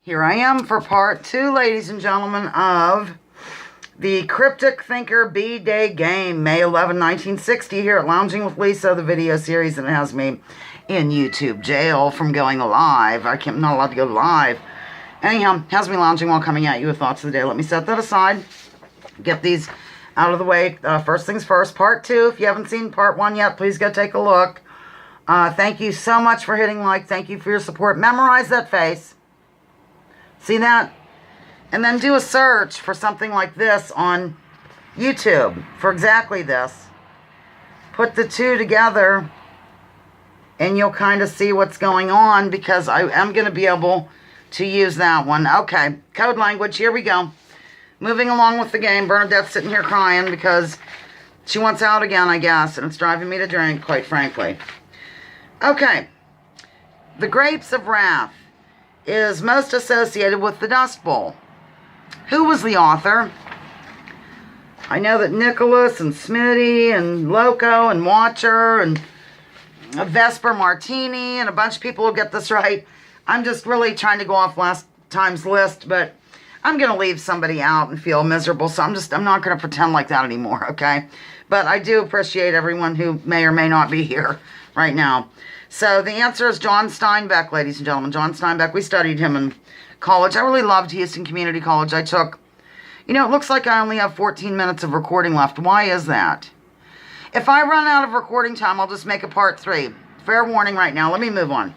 Here I am for part 2, ladies and gentlemen, of the Cryptic Thinker bday game, May 11, 1960, here at Lounging with Lisa, the video series that has me in YouTube jail from going live. I'm not allowed to go live. Anyhow, has me lounging while coming at you with thoughts of the day. Let me set that aside, get these out of the way. First things first, part 2. If you haven't seen part 1 yet, please go take a look. Thank you so much for hitting like. Thank you for your support. Memorize that face. See that? And then do a search for something like this on YouTube for exactly this. Put the two together and you'll kind of see what's going on, because I am going to be able to use that one. Okay, code language, here we go. Moving along with the game. Bernadette's sitting here crying because she wants out again, I guess, and it's driving me to drink, quite frankly. Okay, the Grapes of Wrath is most associated with the Dust Bowl. Who was the author? I know that Nicholas and Smitty and Loco and Watcher and Vesper Martini and a bunch of people will get this right. I'm just really trying to go off last time's list, but I'm going to leave somebody out and feel miserable, so I'm not going to pretend like that anymore, okay? But I do appreciate everyone who may or may not be here right now. So the answer is John Steinbeck, ladies and gentlemen. John Steinbeck, we studied him in college. I really loved Houston Community College. I took, it looks like I only have 14 minutes of recording left. Why is that? If I run out of recording time, I'll just make a part 3. Fair warning right now. Let me move on.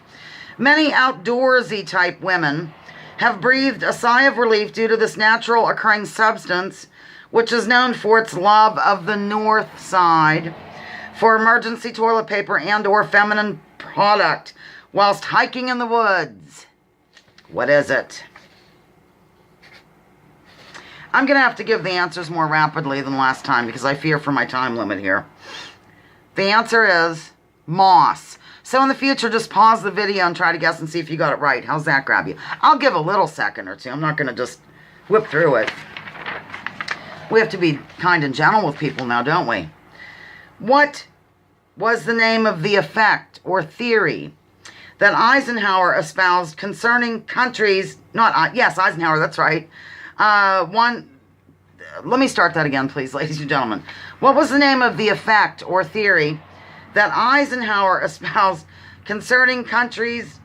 Many outdoorsy type women have breathed a sigh of relief due to this natural occurring substance, which is known for its love of the North Side, for emergency toilet paper and or feminine product whilst hiking in the woods. What is it? I'm going to have to give the answers more rapidly than last time because I fear for my time limit here. The answer is moss. So in the future, just pause the video and try to guess and see if you got it right. How's that grab you? I'll give a little second or two. I'm not going to just whip through it. We have to be kind and gentle with people now, don't we? What was the name of the effect or theory that Eisenhower espoused concerning countries, Eisenhower, that's right. Let me start that again, please, ladies and gentlemen. What was the name of the effect or theory that Eisenhower espoused concerning countries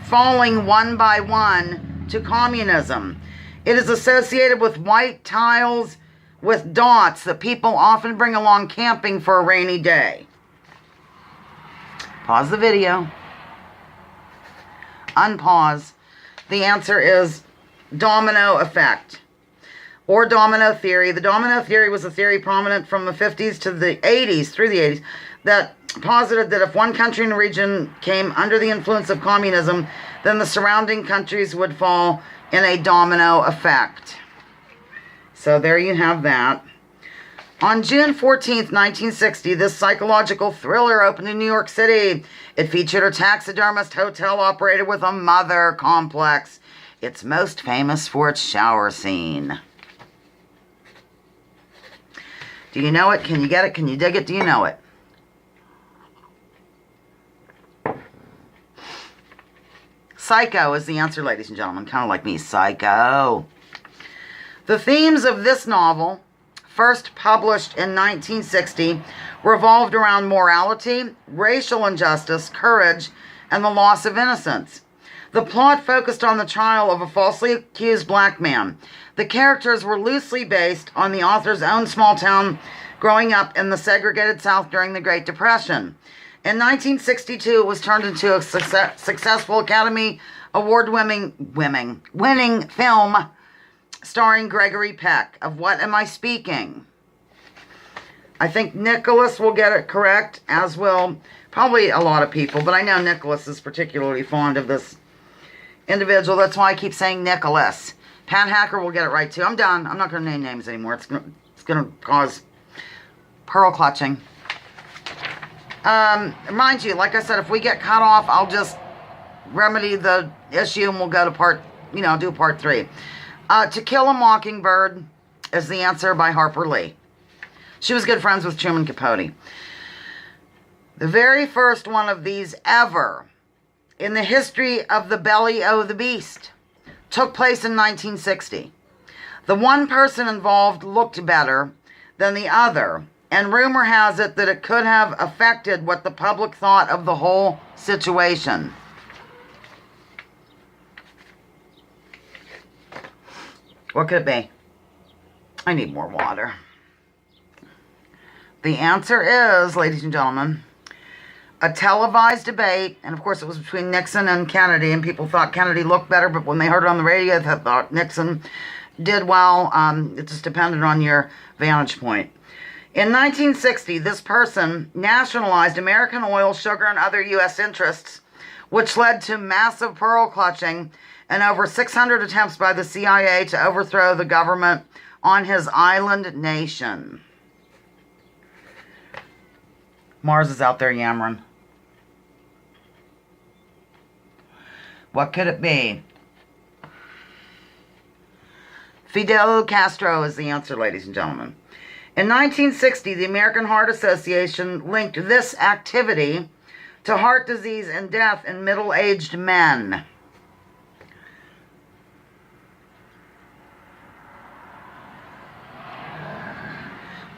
falling one by one to communism? It is associated with white tiles with dots that people often bring along camping for a rainy day. Pause the video. Unpause. The answer is domino effect or domino theory. The domino theory was a theory prominent from the 50s to the 80s, through the 80s, that posited that if one country and region came under the influence of communism, then the surrounding countries would fall in a domino effect. So there you have that. On June 14th, 1960, this psychological thriller opened in New York City. It featured a taxidermist hotel operated with a mother complex. It's most famous for its shower scene. Do you know it? Can you get it? Can you dig it? Do you know it? Psycho is the answer, ladies and gentlemen. Kind of like me, Psycho. The themes of this novel, first published in 1960, revolved around morality, racial injustice, courage, and the loss of innocence. The plot focused on the trial of a falsely accused black man. The characters were loosely based on the author's own small town growing up in the segregated South during the Great Depression. In 1962, it was turned into a successful Academy Award-winning film starring Gregory Peck. Of what am I speaking? I think Nicholas will get it correct, as will probably a lot of people, but I know Nicholas is particularly fond of this individual. That's why I keep saying Nicholas. Pat Hacker will get it right, too. I'm done. I'm not going to name names anymore. It's going to cause pearl clutching. Mind you, like I said, if we get cut off, I'll just remedy the issue and we'll go to do part 3. To Kill a Mockingbird is the answer by Harper Lee. She was good friends with Truman Capote. The very first one of these ever in the history of the belly o' the beast took place in 1960. The one person involved looked better than the other, and rumor has it that it could have affected what the public thought of the whole situation. What could it be? I need more water. The answer is, ladies and gentlemen, a televised debate, and of course it was between Nixon and Kennedy, and people thought Kennedy looked better, but when they heard it on the radio, they thought Nixon did well. It just depended on your vantage point. In 1960, this person nationalized American oil, sugar, and other U.S. interests, which led to massive pearl clutching and over 600 attempts by the CIA to overthrow the government on his island nation. Mars is out there yammering. What could it be? Fidel Castro is the answer, ladies and gentlemen. In 1960, the American Heart Association linked this activity to heart disease and death in middle-aged men.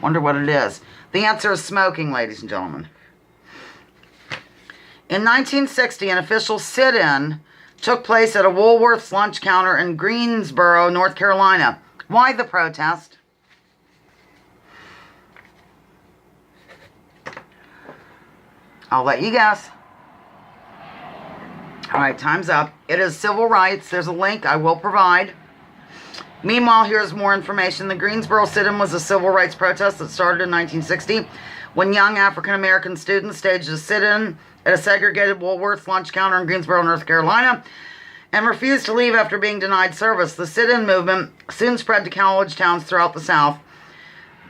Wonder what it is. The answer is smoking, ladies and gentlemen. In 1960, an official sit-in took place at a Woolworth's lunch counter in Greensboro, North Carolina. Why the protest? I'll let you guess. All right, time's up. It is civil rights. There's a link I will provide. Meanwhile, here's more information. The Greensboro sit-in was a civil rights protest that started in 1960 when young African-American students staged a sit-in at a segregated Woolworth's lunch counter in Greensboro, North Carolina, and refused to leave after being denied service. The sit-in movement soon spread to college towns throughout the South.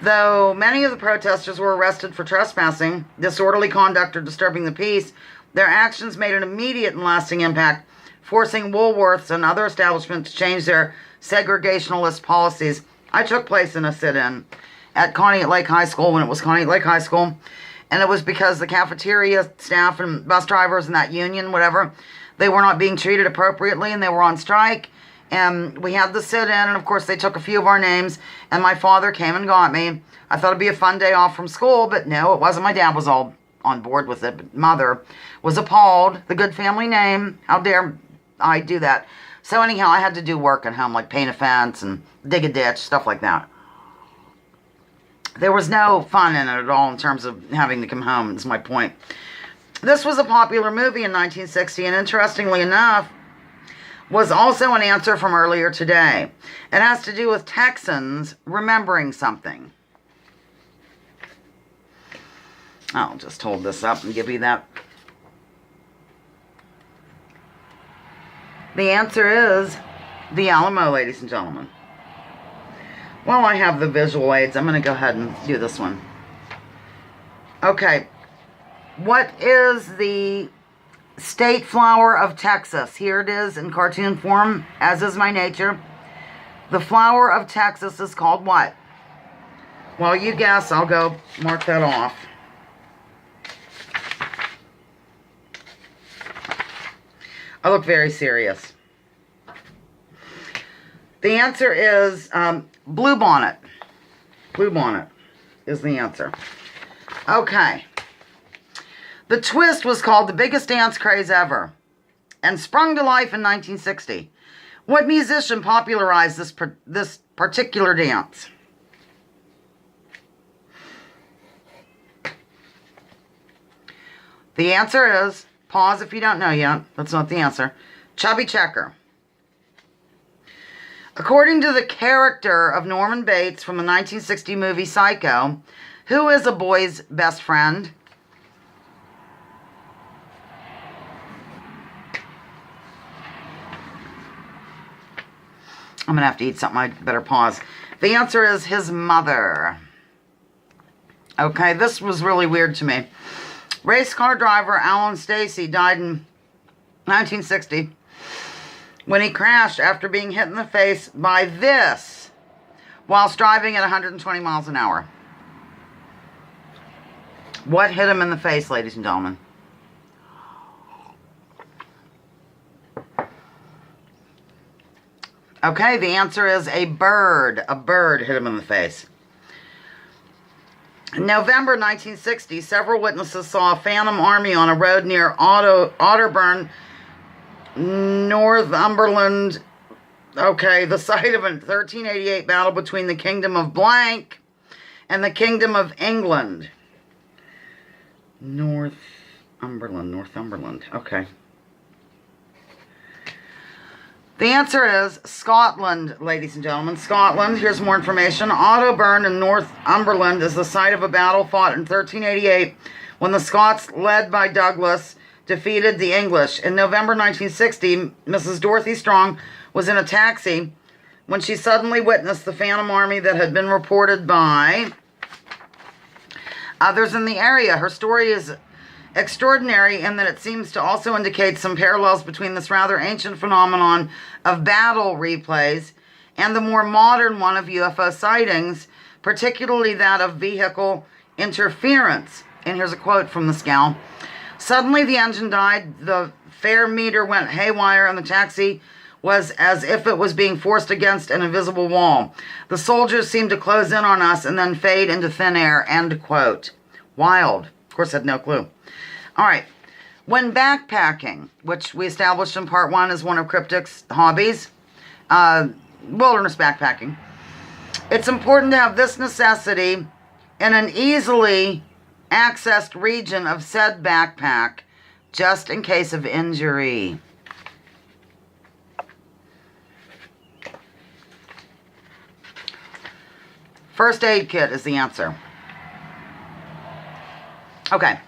Though many of the protesters were arrested for trespassing, disorderly conduct, or disturbing the peace, their actions made an immediate and lasting impact, forcing Woolworths and other establishments to change their segregationalist policies. I took place in a sit-in at Conneaut Lake High School when it was Conneaut Lake High School, and it was because the cafeteria staff and bus drivers and that union, whatever, they were not being treated appropriately, and they were on strike. And we had the sit-in, and of course they took a few of our names, and my father came and got me. I thought it'd be a fun day off from school, but no, it wasn't. My dad was all on board with it, but mother was appalled. The good family name, how dare I do that? So anyhow, I had to do work at home, like paint a fence and dig a ditch, stuff like that. There was no fun in it at all in terms of having to come home, is my point. This was a popular movie in 1960, and interestingly enough, was also an answer from earlier today. It has to do with Texans remembering something. I'll just hold this up and give you that. The answer is the Alamo, ladies and gentlemen. Well, I have the visual aids. I'm going to go ahead and do this one. Okay. What is the state flower of Texas? Here it is in cartoon form, as is my nature. The flower of Texas is called what? Well, you guess. I'll go mark that off. I look very serious. The answer is bluebonnet. Bluebonnet is the answer. Okay. The twist was called The Biggest Dance Craze Ever and sprung to life in 1960. What musician popularized this particular dance? The answer is, pause if you don't know yet, that's not the answer, Chubby Checker. According to the character of Norman Bates from the 1960 movie Psycho, who is a boy's best friend? I'm going to have to eat something. I better pause. The answer is his mother. Okay, this was really weird to me. Race car driver Alan Stacy died in 1960 when he crashed after being hit in the face by this whilst driving at 120 miles an hour. What hit him in the face, ladies and gentlemen? Okay, the answer is a bird. A bird hit him in the face. In November 1960, several witnesses saw a phantom army on a road near Otterburn, Northumberland. Okay, the site of a 1388 battle between the Kingdom of Blank and the Kingdom of England. Northumberland. Okay. The answer is Scotland, ladies and gentlemen. Scotland. Here's more information. Otterburn in Northumberland is the site of a battle fought in 1388 when the Scots, led by Douglas, defeated the English. In November 1960, Mrs. Dorothy Strong was in a taxi when she suddenly witnessed the phantom army that had been reported by others in the area. Her story is extraordinary in that it seems to also indicate some parallels between this rather ancient phenomenon of battle replays and the more modern one of UFO sightings, particularly that of vehicle interference. And here's a quote from the scowl. Suddenly the engine died, the fare meter went haywire, and the taxi was as if it was being forced against an invisible wall. The soldiers seemed to close in on us and then fade into thin air, end quote. Wild. Of course, I had no clue. All right. When backpacking, which we established in part 1 is one of Cryptic's hobbies, wilderness backpacking, it's important to have this necessity in an easily accessed region of said backpack, just in case of injury. First aid kit is the answer. Okay.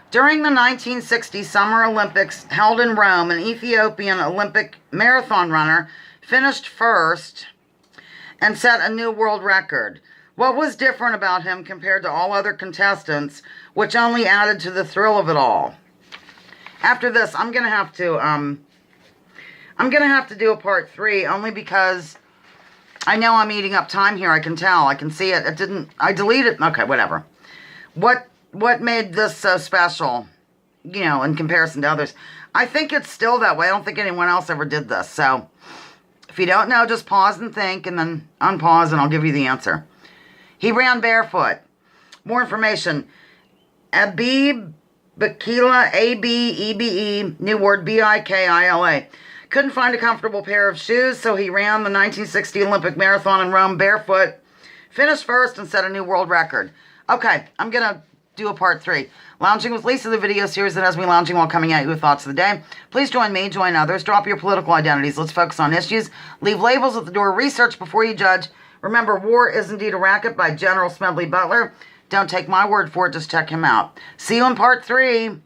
During the 1960 Summer Olympics held in Rome, an Ethiopian Olympic marathon runner finished first and set a new world record. What was different about him compared to all other contestants, which only added to the thrill of it all? After this, I'm gonna have to do a part 3, only because I know I'm eating up time here. I can tell. I can see it. I deleted. Okay, whatever. What made this so special, you know, in comparison to others? I think it's still that way. I don't think anyone else ever did this. So, if you don't know, just pause and think, and then unpause, and I'll give you the answer. He ran barefoot. More information. Abebe Bikila, A-B-E-B-E, new word, B-I-K-I-L-A. Couldn't find a comfortable pair of shoes, so he ran the 1960 Olympic Marathon in Rome barefoot, finished first, and set a new world record. Okay, I'm going to do a part 3. Lounging with Lisa, the video series that has me lounging while coming at you with thoughts of the day. Please join me, join others, drop your political identities. Let's focus on issues. Leave labels at the door. Research before you judge. Remember, War is Indeed a Racket by General Smedley Butler. Don't take my word for it, just check him out. See you in part 3.